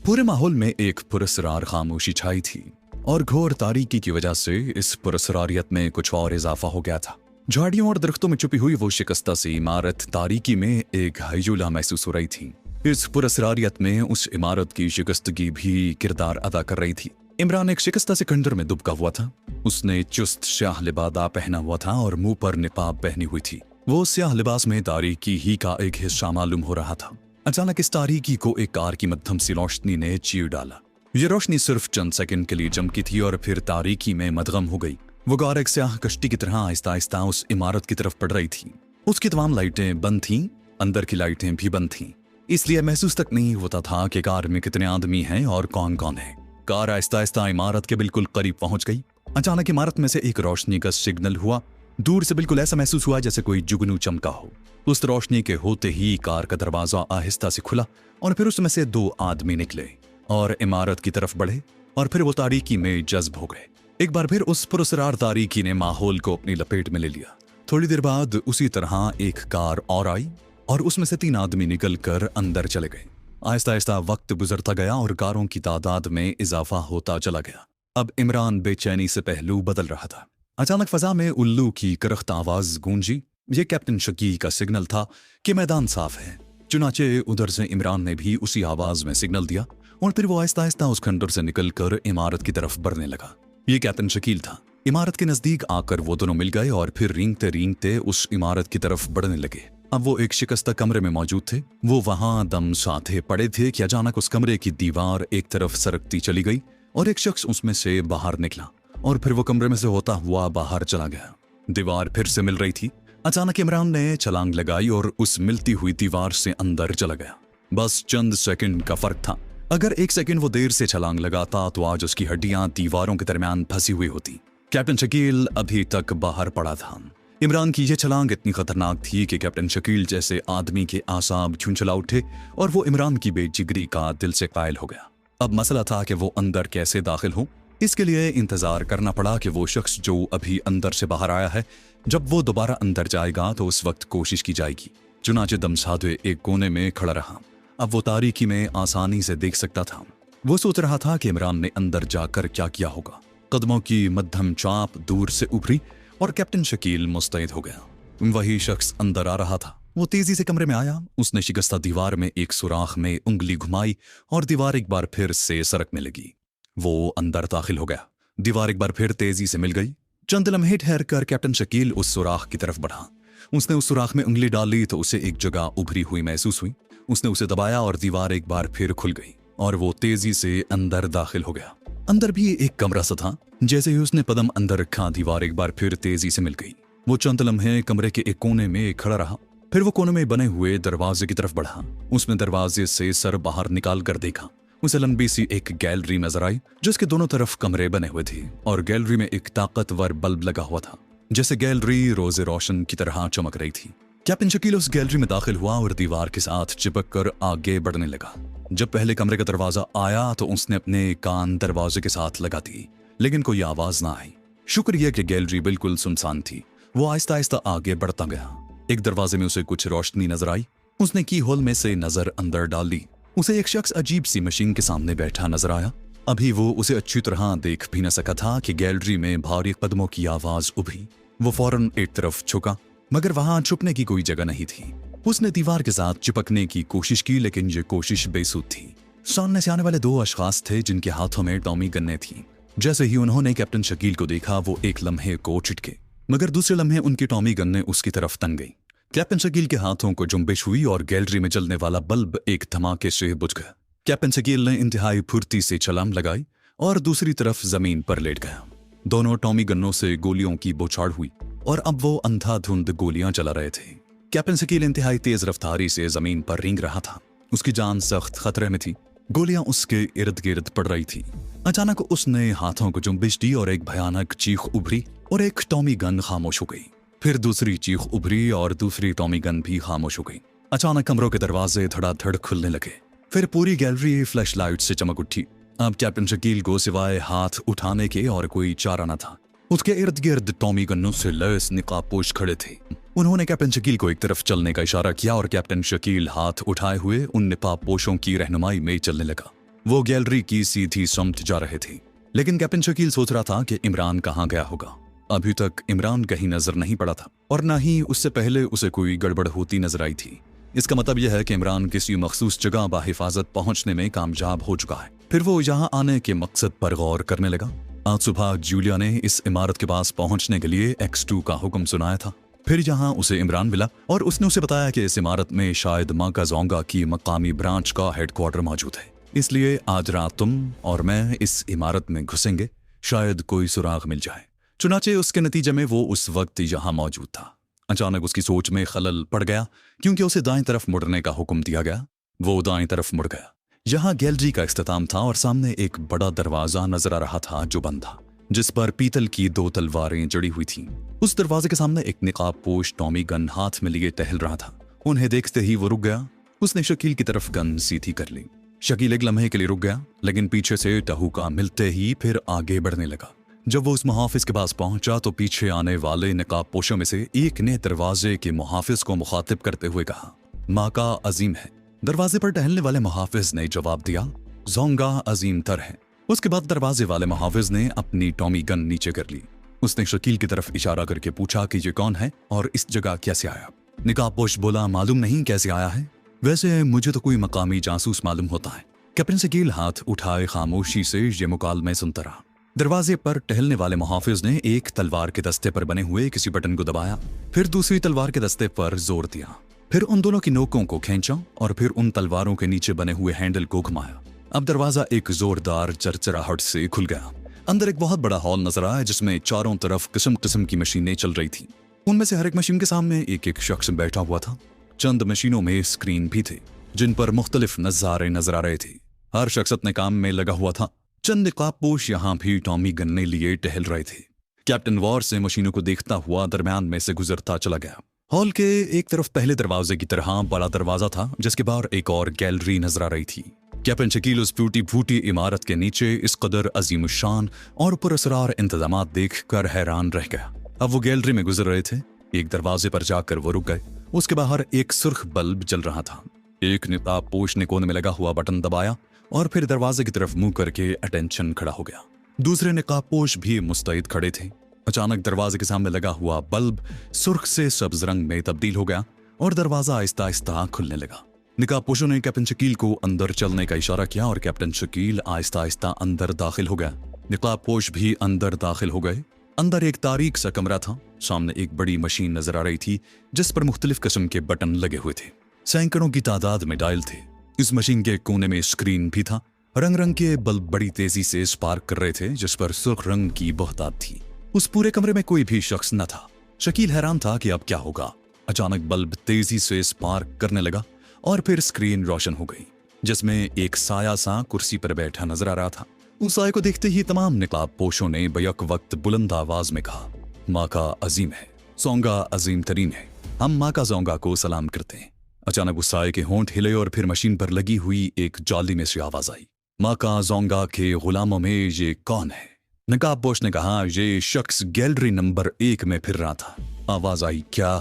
पूरे माहौल में एक पुरस्कार खामोशी छाई थी और घोर तारीकी की वजह से इस पुरस्कारियत में कुछ और इजाफा हो गया था। झाड़ियों और दरख्तों में छुपी हुई वो शिकस्ता सी इमारत तारीकी में एक हयजुला महसूस हो रही थी। इस पुरस्कारियत में उस इमारत की शिकस्तगी भी किरदार अदा कर रही थी। इमरान एक शिकस्ता से खंडर में दुबका हुआ था। उसने चुस्त स्याह लिबादा पहना हुआ था और मुंह पर निकाब पहनी हुई थी। वो स्याह लिबास में तारीकी ही का एक हिस्सा मालूम हो रहा था। अचानक इस तारीकी को एक कार की मध्यम सी रोशनी ने चीर डाला। ये रोशनी सिर्फ चंद सेकंड के लिए चमकी थी और फिर तारीकी में मदगम हो गई। वो कार एक स्याह कश्ती की तरह आहिस्ता आहिस्ता उस इमारत की तरफ बढ़ रही थी। उसकी तमाम लाइटें बंद थीं, अंदर की लाइटें भी बंद थीं, इसलिए महसूस तक नहीं होता था कि कार में कितने आदमी हैं और कौन कौन है। कार आहिस्ता आहिस्ता इमारत के बिल्कुल करीब पहुंच गई। अचानक इमारत में से एक रोशनी का सिग्नल हुआ। दूर से बिल्कुल ऐसा महसूस हुआ जैसे कोई जुगनू चमका हो। उस रोशनी के होते ही कार का दरवाजा आहिस्ता से खुला और फिर उसमें से दो आदमी निकले और इमारत की तरफ बढ़े और फिर वो तारीकी में जज्ब हो गए। एक बार फिर उस पुरस्कार तारीकी ने माहौल को अपनी लपेट में ले लिया। थोड़ी देर बाद उसी तरह एक कार और आई और उसमें से 3 आदमी निकल कर अंदर चले गए। आहिस्ता आहिस्ता वक्त गुजरता गया और कारों की तादाद में इजाफा होता चला गया। अब इमरान बेचैनी से पहलू बदल रहा था। अचानक फजा में उल्लू की करख्त आवाज गूंजी। ये कैप्टन शकील का सिग्नल था कि मैदान साफ है। चुनाचे उधर से इमरान ने भी उसी आवाज में सिग्नल दिया और फिर वो आहिस्ता आहिस्ता उस खंडर से निकलकर इमारत की तरफ बढ़ने लगा। ये कैप्टन शकील था। इमारत के नजदीक आकर वो दोनों मिल गए और फिर रेंगते रेंगते उस इमारत की तरफ बढ़ने लगे। अब वो एक शिकस्ता कमरे में मौजूद थे। वो वहां दम साधे पड़े थे कि अचानक उस कमरे की दीवार एक तरफ सरकती चली गई और एक शख्स उसमें से बाहर निकला और फिर वो कमरे में से होता हुआ बाहर चला गया। दीवार फिर से मिल रही थी। अचानक इमरान ने छलांग लगाई और उस मिलती हुई दीवार से अंदर चला गया। बस चंद सेकंड का फर्क था। अगर 1 सेकंड वो देर से छलांग लगाता तो आज उसकी हड्डियां दीवारों के दरमियान फंसी हुई होती। कैप्टन शकील अभी तक बाहर पड़ा था। इमरान की यह छलांग इतनी खतरनाक थी कि कैप्टन शकील जैसे आदमी के आसाब झुंझला उठे और वो इमरान की बेजिगरी का दिल से कायल हो गया। अब मसला था कि वो अंदर कैसे दाखिल हो। इसके लिए इंतजार करना पड़ा कि वो शख्स जो अभी अंदर से बाहर आया है, जब वो दोबारा अंदर जाएगा तो उस वक्त कोशिश की जाएगी। चुनाचे दम साधे एक कोने में खड़ा रहा। अब वो तारीकी में आसानी से देख सकता था। वो सोच रहा था कि इमरान ने अंदर जाकर क्या किया होगा। कदमों की मध्यम चाप दूर से उभरी और कैप्टन शकील मुस्तैद हो गया। वही शख्स अंदर आ रहा था। वो तेजी से कमरे में आया। उसने शिकस्ता दीवार में एक सुराख में उंगली घुमाई और दीवार एक बार फिर से सरकने लगी। वो अंदर दाखिल हो गया। दीवार एक बार फिर तेजी से मिल गई। चंद लम्हे ठहर कर कैप्टन शकील उस सुराख की तरफ बढ़ा। उसने उस सुराख में उंगली डाली तो उसे एक जगह उभरी हुई महसूस हुई। उसने उसे दबाया और दीवार एक बार फिर खुल गई और वो तेजी से अंदर दाखिल हो गया। अंदर भी एक कमरा सा था। जैसे ही उसने कदम अंदर रखा, दीवार एक बार फिर तेजी से मिल गई। वो चंद लम्हे कमरे के एक कोने में खड़ा रहा। फिर वो कोने में बने हुए दरवाजे की तरफ बढ़ा। उसने दरवाजे से सर बाहर निकाल कर देखा। उसे लंबी सी एक गैलरी नजर आई जिसके दोनों तरफ कमरे बने हुए थे और गैलरी में एक ताकतवर बल्ब लगा हुआ था। जैसे गैलरी रोजे रोशन की तरह चमक रही थी। कैप्टन शकील उस गैलरी में दाखिल हुआ और दीवार के साथ चिपक कर आगे बढ़ने लगा। जब पहले कमरे का दरवाजा आया तो उसने अपने कान दरवाजे के साथ लगा दी, लेकिन कोई आवाज ना आई। शुक्र यह कि गैलरी बिल्कुल सुनसान थी। वो आहिस्ता आहिस्ता आगे बढ़ता गया। एक दरवाजे में उसे कुछ रोशनी नजर आई। उसने की होल में से नजर अंदर डाल ली। उसे एक शख्स अजीब सी मशीन के सामने बैठा नजर आया। अभी वो उसे अच्छी तरह देख भी न सका था कि गैलरी में भारी कदमों की आवाज उभरी। वो फौरन एक तरफ झुका, मगर वहां छुपने की कोई जगह नहीं थी। उसने दीवार के साथ चिपकने की कोशिश की, लेकिन ये कोशिश बेसुध थी। सामने से आने वाले 2 अशखास थे जिनके हाथों में टॉमी गन्ने थी। जैसे ही उन्होंने कैप्टन शकील को देखा, वो एक लम्हे को चिटके, मगर दूसरे लम्हे उनकी टॉमी गन्ने उसकी तरफ तन गई। कैप्टन शकील के हाथों को जुम्बिश हुई और गैलरी में जलने वाला बल्ब एक धमाके से बुझ गया। कैप्टन शकील ने इंतहाई फुर्ती से छलांग लगाई और दूसरी तरफ जमीन पर लेट गया। दोनों टॉमी गन्नों से गोलियों की बौछार हुई और अब वो अंधाधुंध गोलियां चला रहे थे। कैप्टन शकील इंतहाई तेज रफ्तारी से जमीन पर रेंग रहा था। उसकी जान सख्त खतरे में थी। गोलियां उसके इर्द गिर्द पड़ रही थी। अचानक उसने हाथों को जुम्बिश दी और एक भयानक चीख उभरी और एक टॉमी गन खामोश हो गई। फिर दूसरी चीख उभरी और दूसरी टॉमी गन भी खामोश हो गई। अचानक कमरों के दरवाजे धड़ाधड़ खुलने लगे। फिर पूरी गैलरी फ्लैश लाइट से चमक उठी। अब कैप्टन शकील को सिवाय हाथ उठाने के और कोई चारा न था। उसके इर्द गिर्द टॉमी गन्नों से लैस निकाबपोश खड़े थे। उन्होंने कैप्टन शकील को एक तरफ चलने का इशारा किया और कैप्टन शकील हाथ उठाए हुए उन निकाबपोशों की रहनुमाई में चलने लगा। वो गैलरी की सीधी समत जा रहे थे, लेकिन कैप्टन शकील सोच रहा था कि इमरान कहाँ गया होगा। अभी तक इमरान कहीं नजर नहीं पड़ा था और ना ही उससे पहले उसे कोई गड़बड़ होती नजर आई थी। इसका मतलब यह है कि इमरान किसी मखसूस जगह बाहिफाजत पहुंचने में कामयाब हो चुका है। फिर वो यहाँ आने के मकसद पर गौर करने लगा। आज सुबह जूलिया ने इस इमारत के पास पहुंचने के लिए X2 का हुक्म सुनाया था। फिर यहाँ उसे इमरान मिला और उसने उसे बताया कि इस इमारत में शायद माका जोंगा की मकामी ब्रांच का हेडक्वार्टर मौजूद है, इसलिए आज रात तुम और मैं इस इमारत में घुसेंगे, शायद कोई सुराग मिल जाए। चुनाचे उसके नतीजे में वो उस वक्त यहाँ मौजूद था। अचानक उसकी सोच में खलल पड़ गया क्योंकि उसे दाएं तरफ मुड़ने का हुक्म दिया गया। वो दाएं तरफ मुड़ गया। यहाँ गैलरी का इख्तिताम था और सामने एक बड़ा दरवाजा नजर आ रहा था जो बंद था, जिस पर पीतल की 2 तलवारें जड़ी हुई थीं। उस दरवाजे के सामने एक निकाबपोश टॉमी गन हाथ में लिए टहल रहा था। उन्हें देखते ही वो रुक गया। उसने शकील की तरफ गन सीधी कर ली। शकील एक लम्हे के लिए रुक गया, लेकिन पीछे से टहूका मिलते ही फिर आगे बढ़ने लगा। जब वो उस मुहाफिज के पास पहुंचा तो पीछे आने वाले नकाबपोशों में से एक ने दरवाजे के मुहाफिज को मुखातिब करते हुए कहा, माका अजीम है। दरवाजे पर टहलने वाले मुहाफिज ने जवाब दिया, जोंगा अजीम तर है। उसके बाद दरवाजे वाले मुहाफिज ने अपनी टॉमी गन नीचे कर ली। उसने शकील की तरफ इशारा करके पूछा कि ये कौन है और इस जगह कैसे आया। निकाबपोश बोला, मालूम नहीं कैसे आया है, वैसे मुझे तो कोई मकामी जासूस मालूम होता है। कैप्टन शकील हाथ उठाए खामोशी से ये मुकालमे सुनता रहा। दरवाजे पर टहलने वाले मुहाफिज ने एक तलवार के दस्ते पर बने हुए किसी बटन को दबाया, फिर दूसरी तलवार के दस्ते पर जोर दिया, फिर उन दोनों की नोकों को खींचा और फिर उन तलवारों के नीचे बने हुए हैंडल को घुमाया। अब दरवाजा एक जोरदार चरचराहट से खुल गया। अंदर एक बहुत बड़ा हॉल नजर आया जिसमें चारों तरफ किस्म किस्म की मशीनें चल रही थी। उनमें से हर एक मशीन के सामने एक एक शख्स बैठा हुआ था। चंद मशीनों में स्क्रीन भी थे जिन पर मुख्तलिफ नजारे नजर आ रहे थे। हर शख्स अपने काम में लगा हुआ था। चंद निकाबपोश यहाँ भी टॉमी गन्ने लिए टहल रहे थे। कैप्टन वॉर से मशीनों को देखता हुआ दरमियान में से गुजरता चला गया। हॉल के एक तरफ पहले दरवाजे की तरह बड़ा दरवाजा था जिसके बाहर एक और गैलरी नजर आ रही थी। कैप्टन शकील उस टूटी फूटी इमारत के नीचे इस कदर अजीम शान और पुरअसरार इंतजामात देख कर हैरान रह गया। अब वो गैलरी में गुजर रहे थे। एक दरवाजे पर जाकर वो रुक गए। उसके बाहर एक सुर्ख बल्ब जल रहा था। एक निकाबपोश ने कोने में लगा हुआ बटन दबाया और फिर दरवाजे की तरफ मुंह करके अटेंशन खड़ा हो गया। दूसरे निकाबपोश भी मुस्तैद खड़े थे। अचानक दरवाजे के सामने लगा हुआ बल्ब सुर्ख से सब्ज रंग में तब्दील हो गया और दरवाजा आहिस्ता आहिस्ता खुलने लगा। निकाबपोशों ने कैप्टन शकील को अंदर चलने का इशारा किया और कैप्टन शकील आहिस्ता आहिस्ता अंदर दाखिल हो गया। निकाबपोश भी अंदर दाखिल हो गए। अंदर एक तारीक सा कमरा था। सामने एक बड़ी मशीन नजर आ रही थी जिस पर मुख्तलिफ किस्म के बटन लगे हुए थे। सैकड़ों की तादाद में डायल थे। इस मशीन के कोने में स्क्रीन भी था। रंग रंग के बल्ब बड़ी तेजी से स्पार्क कर रहे थे जिस पर सुर्ख रंग की बहुतात थी। उस पूरे कमरे में कोई भी शख्स न था। शकील हैरान था कि अब क्या होगा। अचानक बल्ब तेजी से स्पार्क करने लगा और फिर स्क्रीन रोशन हो गई जिसमें एक साया सा कुर्सी पर बैठा नजर आ रहा था। उस साये को देखते ही तमाम निकाबपोशों ने बैक वक्त बुलंद आवाज में कहा, माँ का अजीम है, जोंगा अजीम तरीन है, हम माँ का जोंगा को सलाम करते हैं। अचानक उस साये के होंठ हिले और फिर मशीन पर लगी हुई एक जाली में से आवाज आई, माँ का जोंगा के गुलामों में ये कौन है? निकाबपोश ने कहा, ये शख्स गैलरी नंबर 1 में फिर रहा था। आवाज आई, क्या?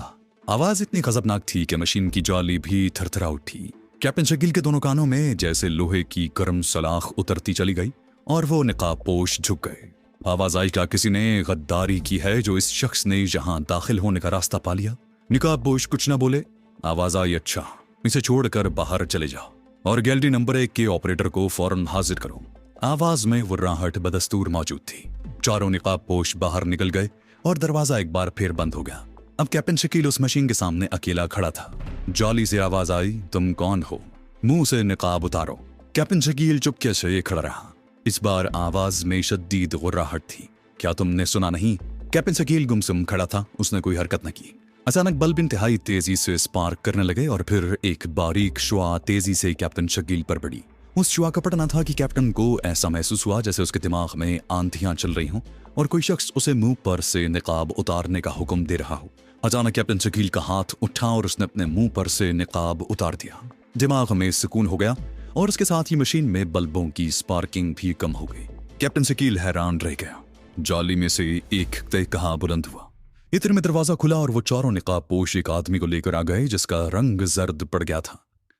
आवाज इतनी खतरनाक थी कि मशीन की जाली भी थरथरा उठी। कैप्टन शकील के दोनों कानों में जैसे लोहे की गर्म सलाख उतरती चली गई और वो निकाबपोश झुक गए। आवाज आई, क्या किसी ने गद्दारी की है जो इस शख्स ने यहाँ दाखिल होने का रास्ता पा लिया? निकाबपोश कुछ न बोले। आवाज आई, अच्छा इसे छोड़कर बाहर चले जाओ और गैलरी नंबर 1 के ऑपरेटर को फौरन हाजिर करो। आवाज में वर्राहट बदस्तूर मौजूद थी। चारों निकाबपोश बाहर निकल गए और दरवाजा एक बार फिर बंद हो गया। अब कैप्टन शकील उस मशीन के सामने अकेला खड़ा था। जाली से आवाज आई, तुम कौन हो? मुंह से निकाब उतारो। कैप्टन शकील चुपके से खड़ा रहा। इस बार आवाज में शदीद गुर्राहट थी। क्या तुमने सुना नहीं? कैप्टन शकील गुमसुम खड़ा था। उसने कोई हरकत न की। अचानक बल्ब इंतहाई तेजी से स्पार्क करने लगे और फिर एक बारीक शुआ तेजी से कैप्टन शकील पर पड़ी। उस शुआ का पड़ना था कि कैप्टन को ऐसा महसूस हुआ जैसे उसके दिमाग में आंधियां चल रही हों और कोई शख्स उसे मुंह पर से निकाब उतारने का हुक्म दे रहा हो। अचानक कैप्टन शकील का हाथ उठा और उसने अपने मुंह पर से निकाब उतार दिया। दिमाग में सुकून हो गया और उसके साथ ही मशीन में बल्बों की स्पार्किंग भी कम हो गई। कैप्टन शकील हैरान रह गया। जाली में से एक तहकहा बुलंद हुआ। इतने में दरवाजा खुला और वो चारों निकाबपोश एक आदमी को लेकर आ गए जिसका रंग जर्द पड़ गया था।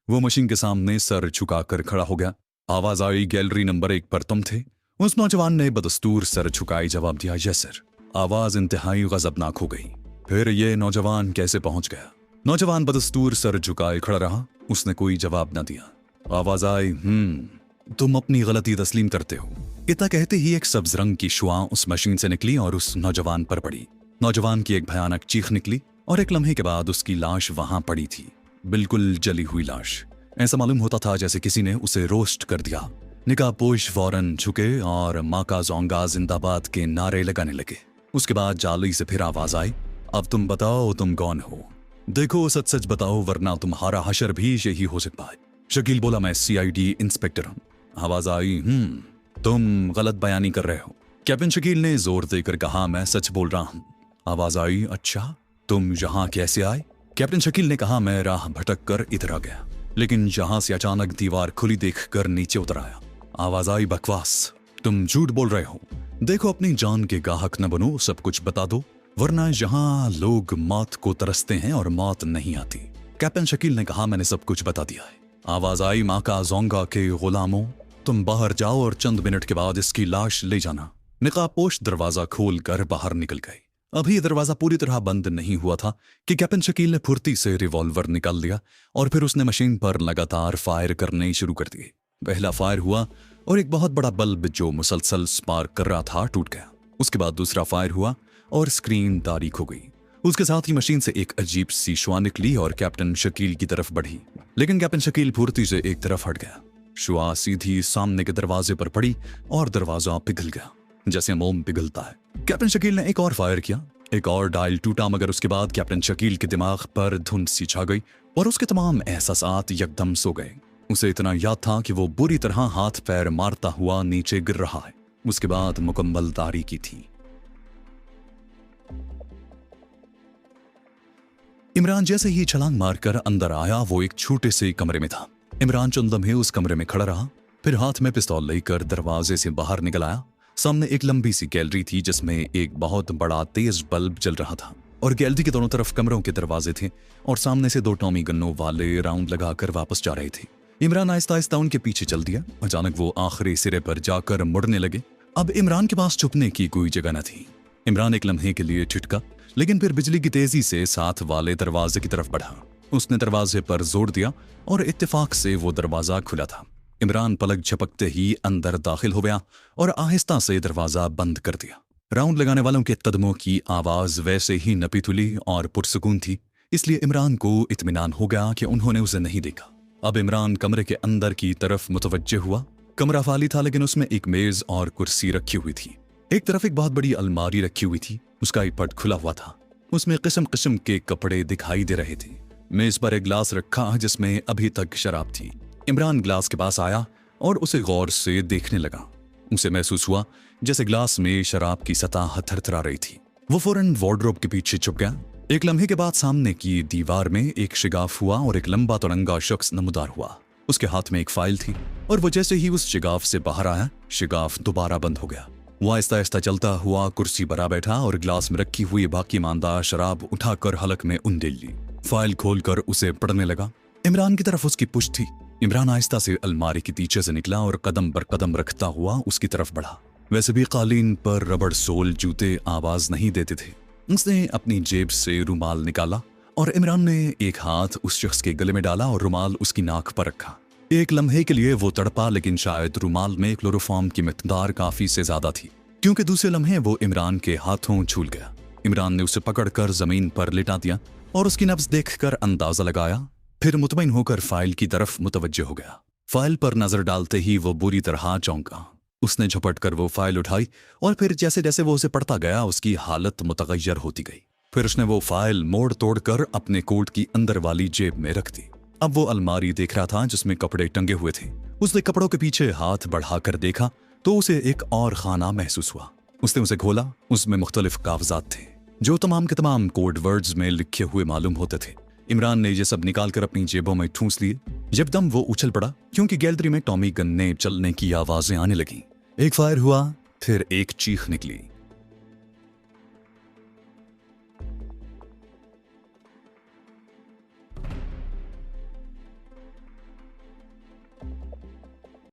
वो मशीन के सामने सर झुकाकर खड़ा हो गया। आवाज आई, गैलरी नंबर 1 पर तुम थे? उस नौजवान ने बदस्तूर सर झुकाए जवाब दिया, यस सर। आवाज इंतहाई गजबनाक हो गई। फिर ये नौजवान कैसे पहुंच गया? नौजवान बदस्तूर सर झुकाए खड़ा रहा, उसने कोई जवाब न दिया। आवाज आई, तुम अपनी गलती तस्लीम करते हो। इतना कहते ही एक सब्ज रंग की शुआ उस मशीन से निकली और उस नौजवान पर पड़ी। नौजवान की एक भयानक चीख निकली और एक लम्हे के बाद उसकी लाश वहां पड़ी थी, बिल्कुल जली हुई लाश। ऐसा मालूम होता था जैसे किसी ने उसे रोस्ट कर दिया। निकाहपोश फौरन झुके और माँ का जोंगा जिंदाबाद के नारे लगाने लगे। उसके बाद जाली से फिर आवाज आई, अब तुम बताओ तुम कौन हो? देखो सच सच बताओ वरना तुम्हारा हशर भी यही हो सकता है। शकील बोला, मैं CID इंस्पेक्टर हूं। आवाज आई, तुम गलत बयानी कर रहे हो। कैप्टन शकील ने जोर देकर कहा, मैं सच बोल रहा हूं। आवाज आई, अच्छा तुम यहाँ कैसे आए? कैप्टन शकील ने कहा, मैं राह भटक कर इधर आ गया, लेकिन यहां से अचानक दीवार खुली देखकर नीचे उतर आया। आवाज आई, बकवास, तुम झूठ बोल रहे हो। देखो अपनी जान के गाहक न बनो, सब कुछ बता दो वरना यहाँ लोग मौत को तरसते हैं और मौत नहीं आती। कैप्टन शकील ने कहा, मैंने सब कुछ बता दिया है। आवाज आई, माँ का जोंगा के गुलामों, तुम बाहर जाओ और चंद मिनट के बाद इसकी लाश ले जाना। निकाहपोश दरवाजा खोल कर बाहर निकल गए। अभी दरवाजा पूरी तरह बंद नहीं हुआ था कि कैप्टन शकील ने फुर्ती से रिवॉल्वर निकाल लिया और फिर उसने मशीन पर लगातार फायर करने शुरू कर दिए। पहला फायर हुआ और एक बहुत बड़ा बल्ब जो मुसलसल स्पार्क कर रहा था टूट गया। उसके बाद दूसरा फायर हुआ और स्क्रीन तारीक हो गई। उसके साथ ही मशीन से एक अजीब सी शुआ निकली और कैप्टन शकील की तरफ बढ़ी, लेकिन कैप्टन शकील फुर्ती से एक तरफ हट गया। शुआ सीधी सामने के दरवाजे पर पड़ी और दरवाजा पिघल गया जैसे मोम पिघलता है। कैप्टन शकील ने एक और फायर किया, एक और डायल टूटा, मगर उसके बाद कैप्टन शकील के दिमाग पर धुंध सी छा गई और उसके तमाम एहसासात यकदम सो गए। उसे इतना याद था कि वो बुरी तरह हाथ पैर मारता हुआ नीचे गिर रहा है। उसके बाद मुकम्मल तारीकी थी। इमरान जैसे ही छलांग मारकर अंदर आया, वो एक छोटे से कमरे में था। इमरान चंद लम्हे उस कमरे में खड़ा रहा, फिर हाथ में पिस्तौल लेकर दरवाजे से बाहर निकल आया। सामने एक लंबी सी गैलरी थी जिसमें एक बहुत बड़ा तेज बल्ब जल रहा था और गैलरी के दोनों तरफ कमरों के दरवाजे थे और सामने से 2 टॉमी गन्नों वाले राउंड लगाकर वापस जा रहे थे। इमरान आहिस्ता आहिस्ता उनके पीछे चल दिया। अचानक वो आखिरी सिरे पर जाकर मुड़ने लगे। अब इमरान के पास छुपने की कोई जगह न थी। इमरान एक लम्हे के लिए ठिठका, लेकिन फिर बिजली की तेजी से साथ वाले दरवाजे की तरफ बढ़ा। उसने दरवाजे पर जोर दिया और इत्तेफाक से वो दरवाजा खुला था। इमरान पलक झपकते ही अंदर दाखिल हो गया और आहिस्ता से दरवाजा बंद कर दिया। राउंड लगाने वालों के कदमों की आवाज वैसे ही नपी-तुली और पुरसुकून थी, इसलिए इमरान को इत्मीनान हो गया कि उन्होंने उसे नहीं देखा। अब इमरान कमरे के अंदर की तरफ मुतवज्जे हुआ। कमरा खाली था, लेकिन उसमें एक मेज और कुर्सी रखी हुई थी। एक तरफ एक बहुत बड़ी अलमारी रखी हुई थी, उसका एक पट खुला हुआ था। उसमें किस्म किस्म के कपड़े दिखाई दे रहे थे। मेज पर एक गिलास रखा जिसमें अभी तक शराब थी। इमरान गिलास के पास आया और उसे गौर से देखने लगा। उसे महसूस हुआ जैसे गिलास में शराब की सतह थरथरा रही थी। वो फौरन वार्डरोब के पीछे छुप गया। एक लम्हे के बाद सामने की दीवार में एक शिगाफ हुआ और एक लंबा तिरंगा शख्स नमूदार हुआ। उसके हाथ में एक फाइल थी और वो जैसे ही उस शिगाफ से बाहर आया, शिगाफ दोबारा बंद हो गया। वो आहिस्ता आहिस्ता चलता हुआ कुर्सी पर आ बैठा और गिलास में रखी हुई बाकी मांदा शराब उठाकर हलक में उंडेल ली। फाइल खोलकर उसे पढ़ने लगा। इमरान की तरफ उसकी पुश्त थी। इमरान आहिस्ता से अलमारी के पीछे से निकला और कदम पर कदम रखता हुआ उसकी तरफ बढ़ा। वैसे भी कालीन पर रबड़ सोल जूते आवाज नहीं देते थे। उसने अपनी जेब से रुमाल निकाला और इमरान ने एक हाथ उस शख्स के गले में डाला और रुमाल उसकी नाक पर रखा। एक लम्हे के लिए वो तड़पा, लेकिन शायद रुमाल में क्लोरोफॉर्म की मिकदार काफी से ज्यादा थी, क्योंकि दूसरे लम्हे वो इमरान के हाथों छूल गया। इमरान ने उसे पकड़कर जमीन पर लिटा दिया और उसकी नब्ज देखकर अंदाजा लगाया। फिर मुतमईन होकर फाइल की तरफ मुतवज्जे हो गया। फाइल पर नजर डालते ही वो बुरी तरह चौंका। उसने झपट कर वो फाइल उठाई और फिर जैसे जैसे वो उसे पढ़ता गया उसकी हालत मुतगय्यर होती गई। फिर उसने वो फाइल मोड़ तोड़ कर अपने कोट की अंदर वाली जेब में रख दी। अब वो अलमारी देख रहा था जिसमें कपड़े टंगे हुए थे। उसने कपड़ों के पीछे हाथ बढ़ाकर देखा तो उसे एक और खाना महसूस हुआ। उसने उसे खोला। उसमें मुख्तलिफ कागजात थे जो तमाम के तमाम कोड वर्ड्स में लिखे हुए मालूम होते थे। इमरान ने ये सब निकाल कर अपनी जेबों में ठूंस लिए। जबदम वो उछल पड़ा क्योंकि गैलरी में टॉमी गन ने चलने की आवाजें आने लगी। एक फायर हुआ, फिर एक चीख निकली।